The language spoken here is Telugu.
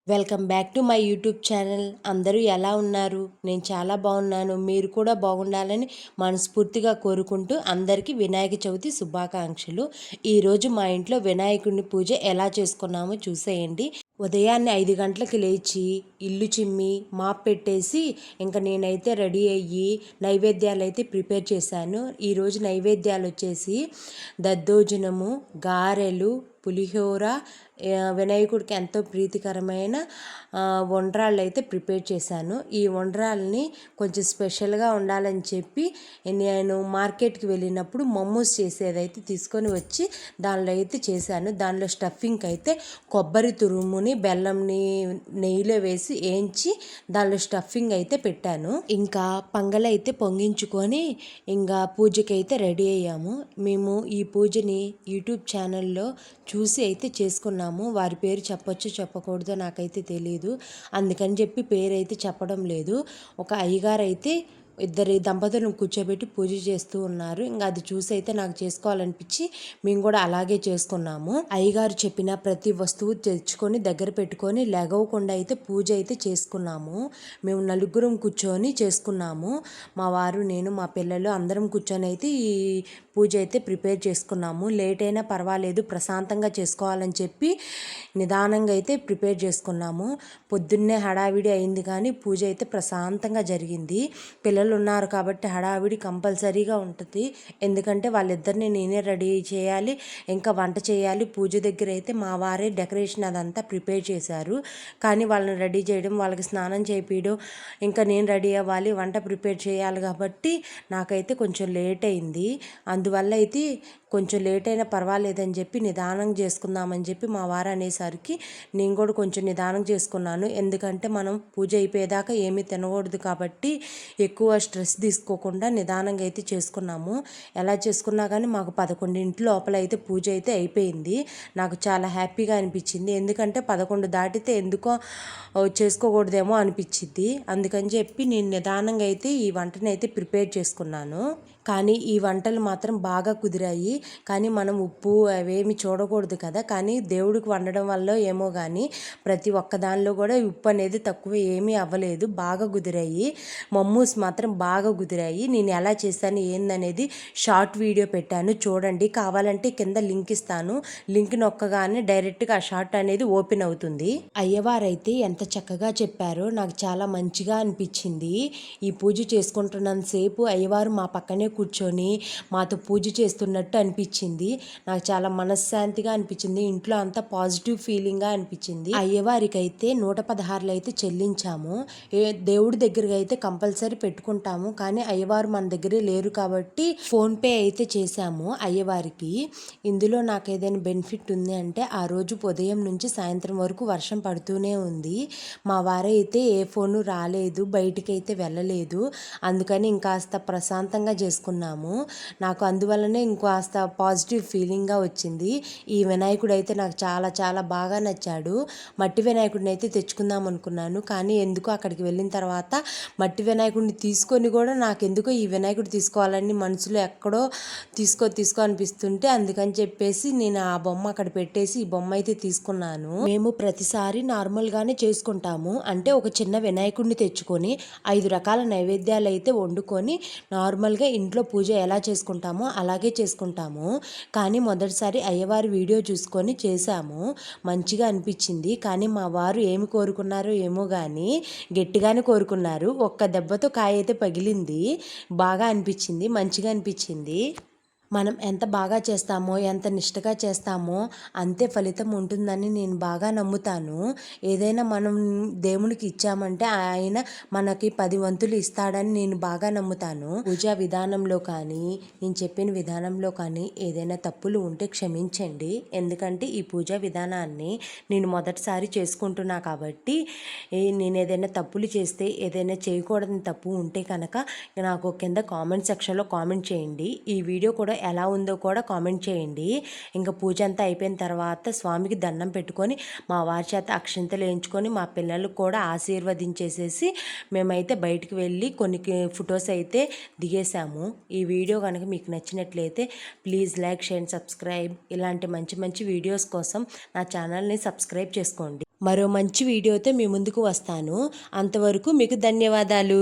Welcome back to my YouTube channel. అందరూ ఎలా ఉన్నారు? నేను చాలా బాగున్నాను. మీరు కూడా బాగుండాలని మనస్ఫూర్తిగా కోరుకుంటూ అందరికీ వినాయక చవితి శుభాకాంక్షలు. ఈరోజు మా ఇంట్లో వినాయకుడిని పూజ ఎలా చేసుకున్నామో చూసేయండి. ఉదయాన్నే 5 గంటలకి లేచి ఇల్లు చిమ్మి మాప్ పెట్టేసి ఇంకా నేనైతే రెడీ అయ్యి నైవేద్యాలు అయితే ప్రిపేర్ చేశాను. ఈరోజు నైవేద్యాలు వచ్చేసి దద్దోజనము, గారెలు, పులిహోర, వినాయకుడికి ఎంతో ప్రీతికరమైన వండ్రాళ్ళు అయితే ప్రిపేర్ చేశాను. ఈ వండ్రాలని కొంచెం స్పెషల్గా ఉండాలని చెప్పి నేను మార్కెట్కి వెళ్ళినప్పుడు మమ్మూస్ చేసేదైతే తీసుకొని వచ్చి దానిలో అయితే చేశాను. దానిలో స్టఫింగ్ అయితే కొబ్బరి తురుముని బెల్లంని నెయ్యిలో వేసి వేయించి దానిలో స్టఫింగ్ అయితే పెట్టాను. ఇంకా పొంగలైతే పొంగించుకొని ఇంకా పూజకి అయితే రెడీ అయ్యాము. మేము ఈ పూజని యూట్యూబ్ ఛానల్లో చూసి అయితే చేసుకున్నాము. వారి పేరు చెప్పొచ్చు చెప్పకూడదో నాకైతే తెలియదు, అందుకని చెప్పి పేరు అయితే చెప్పడం లేదు. ఒక అయ్యగారు అయితే ఇద్దరి దంపతులను కూర్చోబెట్టి పూజ చేస్తూ ఉన్నారు. ఇంకా అది చూసి అయితే నాకు చేసుకోవాలనిపించి మేము కూడా అలాగే చేసుకున్నాము. అయ్యగారు చెప్పిన ప్రతి వస్తువు తెచ్చుకొని దగ్గర పెట్టుకొని లెగవకుండా అయితే పూజ అయితే చేసుకున్నాము. మేము నలుగురం కూర్చొని చేసుకున్నాము. మా వారు, నేను, మా పిల్లలు అందరం కూర్చొని అయితే ఈ పూజ అయితే ప్రిపేర్ చేసుకున్నాము. లేట్ అయినా పర్వాలేదు, ప్రశాంతంగా చేసుకోవాలని చెప్పి నిదానంగా అయితే ప్రిపేర్ చేసుకున్నాము. పొద్దున్నే హడావిడి అయింది కానీ పూజ అయితే ప్రశాంతంగా జరిగింది. పిల్లలు ఉన్నారు కాబట్టి హడావిడి కంపల్సరీగా ఉంటుంది. ఎందుకంటే వాళ్ళిద్దరిని నేనే రెడీ చేయాలి, ఇంకా వంట చేయాలి. పూజ దగ్గర అయితే మా వారే డెకరేషన్ అదంతా ప్రిపేర్ చేశారు. కానీ వాళ్ళని రెడీ చేయడం, వాళ్ళకి స్నానం చేయించడం, ఇంకా నేను రెడీ అవ్వాలి, వంట ప్రిపేర్ చేయాలి కాబట్టి నాకైతే కొంచెం లేట్ అయింది. అందువల్ల అయితే కొంచెం లేట్ అయినా పర్వాలేదని చెప్పి నిదానం చేసుకుందామని చెప్పి మా వారు అనేసరికి నేను కూడా కొంచెం నిదానం చేసుకున్నాను. ఎందుకంటే మనం పూజ అయిపోయేదాకా ఏమీ తినకూడదు కాబట్టి ఎక్కువ స్ట్రెస్ తీసుకోకుండా నిదానంగా అయితే చేసుకున్నాము. ఎలా చేసుకున్నా కానీ మాకు 11 లోపల అయితే పూజ అయితే అయిపోయింది. నాకు చాలా హ్యాపీగా అనిపించింది. ఎందుకంటే 11 దాటితే ఎందుకో చేసుకోకూడదేమో అనిపించింది. అందుకని చెప్పి నేను నిదానంగా అయితే ఈ వంటని అయితే ప్రిపేర్ చేసుకున్నాను. కానీ ఈ వంటలు మాత్రం బాగా కుదిరాయి. కానీ మనం ఉప్పు అవేమి చూడకూడదు కదా, కానీ దేవుడికి వండడం వల్ల ఏమో కానీ ప్రతి ఒక్క దానిలో కూడా ఉప్పు అనేది తక్కువ ఏమీ అవ్వలేదు, బాగా కుదిరాయి. మమ్మూస్ మాత్రం బాగా కుదిరాయి. నేను ఎలా చేశాను ఏందనేది షార్ట్ వీడియో పెట్టాను, చూడండి. కావాలంటే కింద లింక్ ఇస్తాను. లింక్ నొక్కగానే డైరెక్ట్గా ఆ షార్ట్ అనేది ఓపెన్ అవుతుంది. అయ్యవారైతే ఎంత చక్కగా చెప్పారో నాకు చాలా మంచిగా అనిపించింది. ఈ పూజ చేసుకుంటున్నంతసేపు అయ్యవారు మా పక్కనే కూర్చొని మాతో పూజ చేస్తున్నట్టు అనిపించింది. నాకు చాలా మనశ్శాంతిగా అనిపించింది. ఇంట్లో అంతా పాజిటివ్ ఫీలింగ్గా అనిపించింది. అయ్యవారికి అయితే 116 అయితే చెల్లించాము. దేవుడి దగ్గరగా అయితే కంపల్సరీ పెట్టుకుంటాము. కానీ అయ్యవారు మన దగ్గరే లేరు కాబట్టి ఫోన్పే అయితే చేశాము అయ్యవారికి. ఇందులో నాకు ఏదైనా బెనిఫిట్ ఉంది అంటే ఆ రోజు ఉదయం నుంచి సాయంత్రం వరకు వర్షం పడుతూనే ఉంది. మా వారైతే ఏ ఫోను రాలేదు, బయటికి అయితే వెళ్ళలేదు. అందుకని ఇంకాస్త ప్రశాంతంగా చేసుకున్నాము. నాకు అందువల్లనే ఇంకాస్త పాజిటివ్ ఫీలింగ్గా వచ్చింది. ఈ వినాయకుడు అయితే నాకు చాలా చాలా బాగా నచ్చాడు. మట్టి వినాయకుడిని అయితే తెచ్చుకుందాం అనుకున్నాను. కానీ ఎందుకో అక్కడికి వెళ్ళిన తర్వాత మట్టి వినాయకుడిని తీసుకొని కూడా నాకెందుకో ఈ వినాయకుడు తీసుకోవాలని మనసులో ఎక్కడో తీసుకో అనిపిస్తుంటే అందుకని చెప్పేసి నేను ఆ బొమ్మ అక్కడ పెట్టేసి ఈ బొమ్మ అయితే తీసుకున్నాను. మేము ప్రతిసారి నార్మల్గానే చేసుకుంటాము. అంటే ఒక చిన్న వినాయకుడిని తెచ్చుకొని 5 రకాల నైవేద్యాలు అయితే వండుకొని నార్మల్గా ఇంట్లో పూజ ఎలా చేసుకుంటామో అలాగే చేసుకుంటాము. కానీ మొదటిసారి అయ్యవారి వీడియో చూసుకొని చేశాము, మంచిగా అనిపించింది. కానీ మా వారు ఏమి కోరుకున్నారో ఏమో కానీ గట్టిగానే కోరుకున్నారు. ఒక్క దెబ్బతో కాయ అయితే పగిలింది. బాగా అనిపించింది, మంచిగా అనిపించింది. మనం ఎంత బాగా చేస్తామో, ఎంత నిష్టగా చేస్తామో అంతే ఫలితం ఉంటుందని నేను బాగా నమ్ముతాను. ఏదైనా మనం దేవునికి ఇచ్చామంటే ఆయన మనకి 10 వంతులు ఇస్తాడని నేను బాగా నమ్ముతాను. పూజా విధానంలో కానీ నేను చెప్పిన విధానంలో కానీ ఏదైనా తప్పులు ఉంటే క్షమించండి. ఎందుకంటే ఈ పూజా విధానాన్ని నేను మొదటిసారి చేసుకుంటున్నా కాబట్టి నేను ఏదైనా తప్పులు చేస్తే, ఏదైనా చేయకూడని తప్పు ఉంటే కనుక నాకు కింద కామెంట్ సెక్షన్లో కామెంట్ చేయండి. ఈ వీడియో కూడా ఎలా ఉందో కూడా కామెంట్ చేయండి. ఇంకా పూజ అంతా అయిపోయిన తర్వాత స్వామికి దండం పెట్టుకొని మా వారి చేత అక్షింతలు వేయించుకొని మా పిల్లలకు కూడా ఆశీర్వదించేసేసి మేమైతే బయటికి వెళ్ళి కొన్ని ఫొటోస్ అయితే దిగేసాము. ఈ వీడియో కనుక మీకు నచ్చినట్లయితే ప్లీజ్ లైక్, షేర్, సబ్స్క్రైబ్. ఇలాంటి మంచి మంచి వీడియోస్ కోసం నా ఛానల్ని సబ్స్క్రైబ్ చేసుకోండి. మరో మంచి వీడియోతో మీ ముందుకు వస్తాను. అంతవరకు మీకు ధన్యవాదాలు.